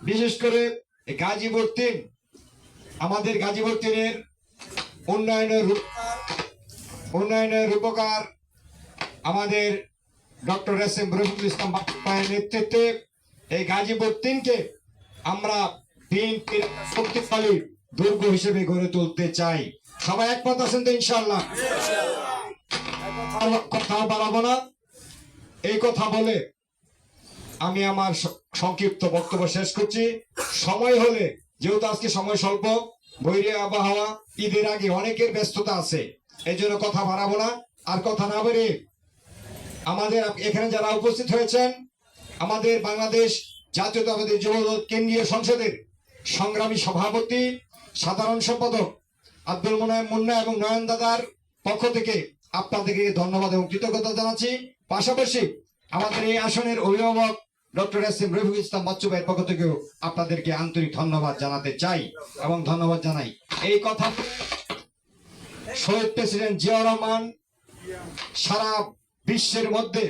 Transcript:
বিশেষ করে গাজীপুর 3 আমাদের গাজীপুর 3-এর উন্নয়নের রূপকার আমাদের ডক্টর এস.এম. রফিকুল ইসলাম বাচ্চুর নেতৃত্বে এই গাজীপুর 3-কে আমরা বিএনপির শক্তিশালী দুর্গ হিসেবে গড়ে তুলতে চাই। সবাই একমত আছেন তো? ইনশাআল্লাহ। কথা বাড়াবো না, এই কথা বলে আমি আমার সংক্ষিপ্ত বক্তব্য শেষ করছি। সময় হলে, যেহেতু আজকে সময় স্বল্প, বৈরী আবহাওয়া, ঈদের আগে অনেকের ব্যস্ততা আছে, এই জন্য কথা বাড়াবো না। আর কথা না বেরিয়ে আমাদের এখানে যারা উপস্থিত হয়েছেন, আমাদের বাংলাদেশ জাতীয়তাবাদী যুবদল কেন্দ্রীয় সংসদের সংগ্রামী সভাপতি, সাধারণ সম্পাদক আব্দুল মোনায়েম মুন্না এবং নয়ন দাদার পক্ষ থেকে আপনাদেরকে ধন্যবাদ এবং কৃতজ্ঞতা জানাচ্ছি। পাশাপাশি আমাদের এই আসনের অভিভাবক ডক্টর এস.এম. রফিকুল ইসলাম বাচ্চু ভাইয়ের পক্ষ থেকেও আপনাদেরকে আন্তরিক ধন্যবাদ জানাতে চাই এবং ধন্যবাদ জানাই। এই কথা শহীদ প্রেসিডেন্ট জিয়াউর রহমান সারা বিশ্বের মধ্যে